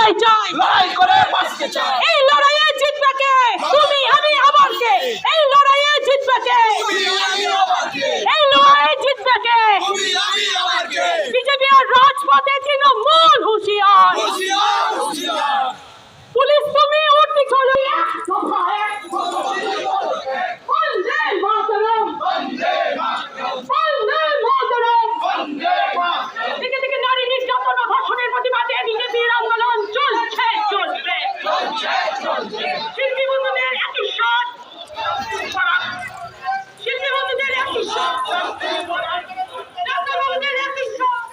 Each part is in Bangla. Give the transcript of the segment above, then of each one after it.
লড়াই চাই, লড়াই করে বাঁচতে চাই। এই লড়াইয়ে জিতবে কে? তুমি আমি আবার কে? এই লড়াইয়ে জিতবে কে? তুমি আমি আবার কে? এই লড়াইয়ে জিতবে কে? তুমি আমি আবার কে? বিজেপি আর রাজপথে তৃণমূল হুঁশিয়ার, হুঁশিয়ার হুঁশিয়ার। পুলিশ তুমি উঠতে চলো। বন্দে মাতরম, বন্দে মাতরম, বন্দে মাতরম। বন্দে মাতরম। দিকে দিকে নারী নির্যাতন ও ধর্ষণের প্রতিবাদে বিজেপির আন্দোলন চলছে চলবে। চলছে চলছে। শিল্পী বন্ধুদের একই সাথ, শিল্পী বন্ধুদের একই সাথ, ডাক্তার বন্ধুদের একই সাথ,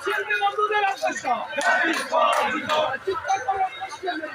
শিল্পী বন্ধুদের আত্মসা। চিৎকার করো মুশকিল নেই।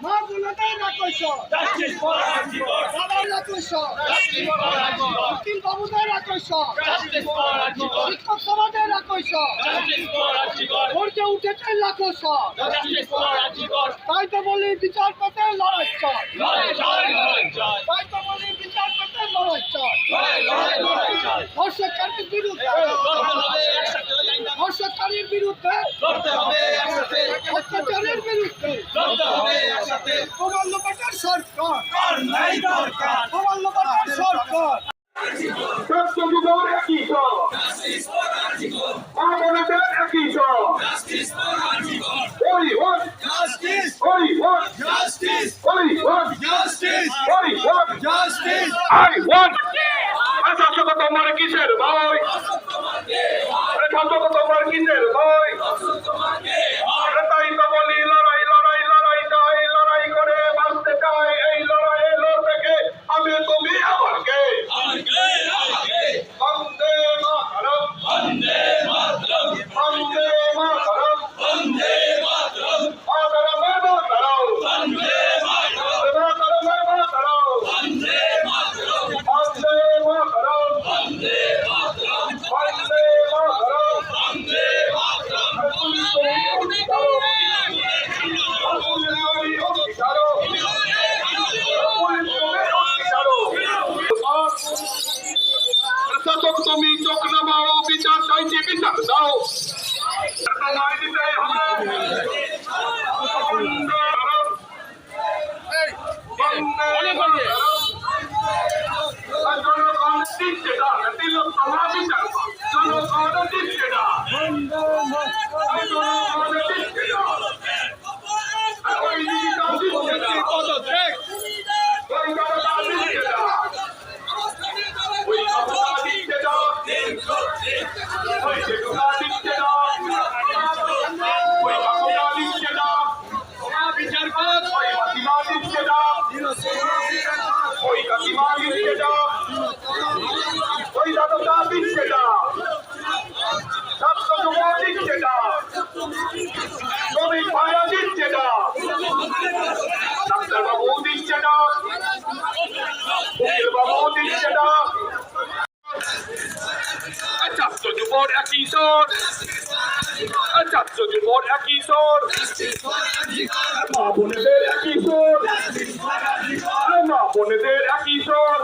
মা বোনদের রাখছো, Justice for Archibald! দাদার রাখছো, Justice for Archibald! উকিল বাবুদের রাখছো, Justice for Archibald! শিক্ষক সমাজের রাখছো, Justice for Archibald! গর্জে উঠেছে রাখছো। Justice for Archibald! তাই তো বলি বিচার পেতে লড়াই চাই, লড়াই চাই, লড়াই চাই, তাই তো বলি বিচার পেতে লড়াই চাই। লড়াই, লড়াই, লড়াই চাই। ধর্ষকারীর বিরুদ্ধে, লড়তে হবে একসাথে, ধর্ষকারীর বিরুদ্ধে, লড়তে হবে একসাথে, অত্যাচারের বিরুদ্ধে, লড়তে হবে একসাথে। প্রমাণ লোকের সরকার, আর নাই দরকার। প্রমাণ লোকের সরকার। ছাত্র যুবক একই সব, Justice for Archibald! মা বোনেদের একই সব। Justice for Archibald! Only one, Justice! only one, Justice! only one, Justice! only one. Justice! I want. শাসক তোমার কিসের ভয়? শাসক তোমার কিসের ভয়? তাই তো বলি লড়াই লড়াই লড়াই চাই, লড়াই করে বাঁচতে চাই। এই লড়াইয়ে লড়বে কে? আমি তুমি আমার কে? বন্দে মাতরম, Vande Mataram! বন্দে মাতরম, Vande Mataram! মাতরম মাতরম, Vande Mataram! মাতরম মাতরম, Vande Mataram! বন্দে মাতরম, Vande Mataram! বন্দে মাতরম। Vande Mataram! শাসক তুমি চোখ নামাও, বিচার চাইছি বিচার দাও। ন্যায় দিতে হবে। বন্দে মাতরম। জনগণ দিচ্ছে ডাক, দিল তোমার বিচার পাও। জনগণ দিচ্ছে ডাক, জনগণ দিচ্ছে ডাক। ওই দিদিটা দিচ্ছে ডাক, ওই জনতা দিচ্ছে ডাক, ওই জনতা দিচ্ছে ডাক, ওই জনতা দিচ্ছে ডাক, ওই জনতা দিচ্ছে ডাক। বিচারপত ওই প্রতিমা দিচ্ছে ডাক, ওই প্রতিমা দিচ্ছে ডাক, ওই জনতা দিচ্ছে ডাক। ছাত্র যুব দিচ্ছে ডাক, শ্রমিক ভাইরা দিচ্ছে ডাক, ডাক্তার বাবু দিচ্ছে ডাক, উকিল বাবু দিচ্ছে ডাক। ছাত্র যুবর একই স্বর, ছাত্র যুবর একই স্বর, মা বোনেদের একই স্বর, মা বোনেদের একই স্বর,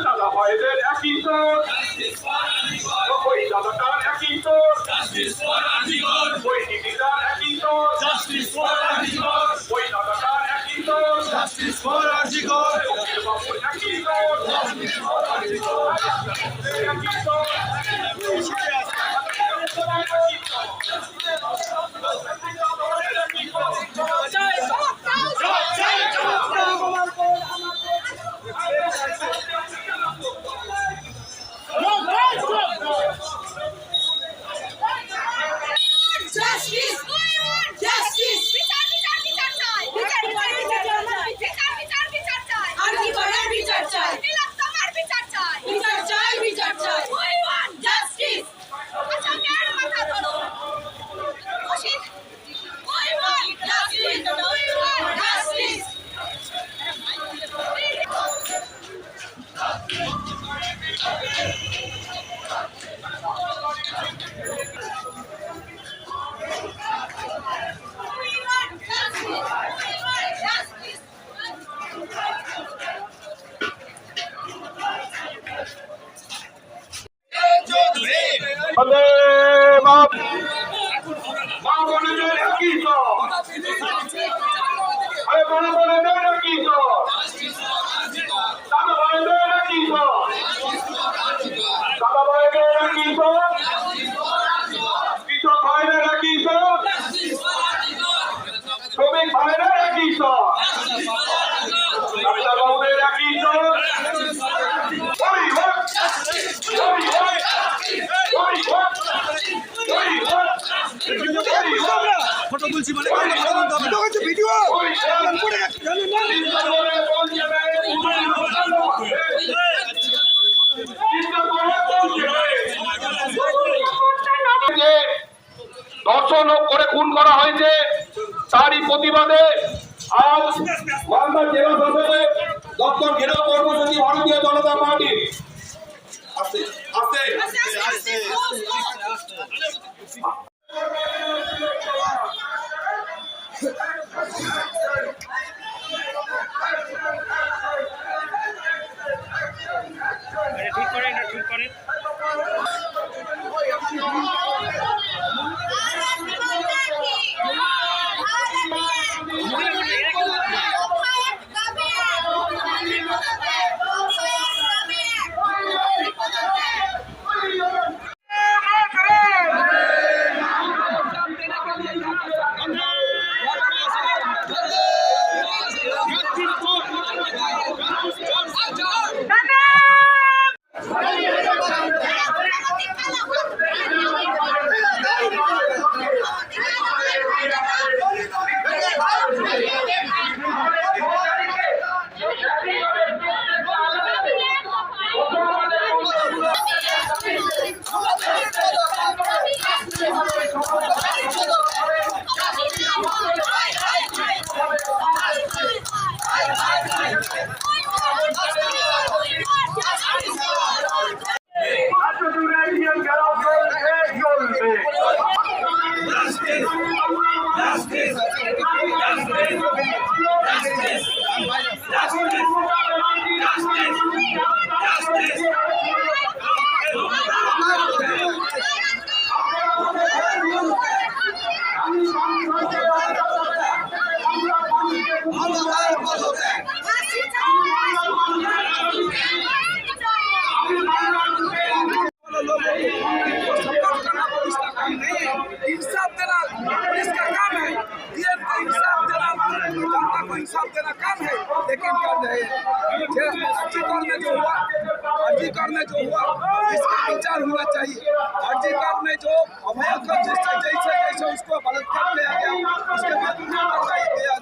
দাদা ভাইদের একই স্বর, ওই দাদাটার একই স্বর, ওই দিদিটার একই স্বর, ওই দাদাটার একই স্বর। Justice! Justice! বিচার বিচার বিচার চাই! বিচার বিচার বিচার চাই! বিচার বিচার বিচার চাই! আর কি করার বিচার চাই! তিলোত্তমার বিচার চাই! বিচার চাই বিচার চাই! We want justice! আচ্ছা কেন মাথা ধরো? খুশিদ! We want justice! We want justice! বন্দে মা বোনেদের একই সব আরে বড় বোনেদের একই সব দাদা ভাইদের একই সব দাদা ভাইদের একই সব কৃষক ভাইদের একই সব শ্রমিক ভাইদের একই সব ডাক্তার বাবুদের একই সব ফটো তুলছি মানে ভিডিও ধর্ষণ করে খুন করা হয়েছে তারই প্রতিবাদে আজ মালদা জেলা শাসকের দপ্তর ঘেরাও কর্মসূচি ভারতীয় জনতা পার্টি আস্তে আস্তে ঠিক করেন ঠিক করেন इंसाफ देना पुलिस का काम है, डीएम का इंसाफ देना जनता को इंसाफ देना काम है, लेकिन कर रहे अर्जीकर में जो हुआ इसका विचार होना चाहिए। अर्जीकर में जो अभय जैसे जैसे उसको बलात्कार किया गया उसके बाद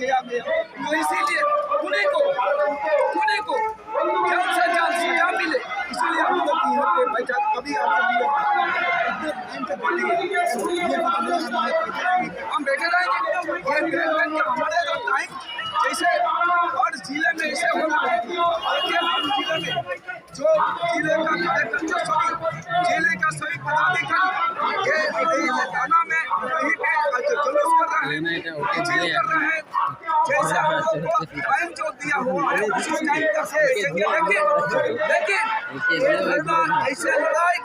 गया तो इसीलिए पुणे को जल्द से जल्द सजा मिले, इसलिए हम लोग यहाँ पे बैठा अभी हम बैठे रहेंगे। हमारे टाइम जैसे हर जिले में ऐसे होना जिले में जो जिले का कलेक्टर जिले का सभी पदाधिकारी थाना में कहीं पे जुलूस कर रहे हैं, जैसे हम लोग को टाइम जो दिया हुआ है उसी टाइम तक लेकिन ऐसे लड़ाई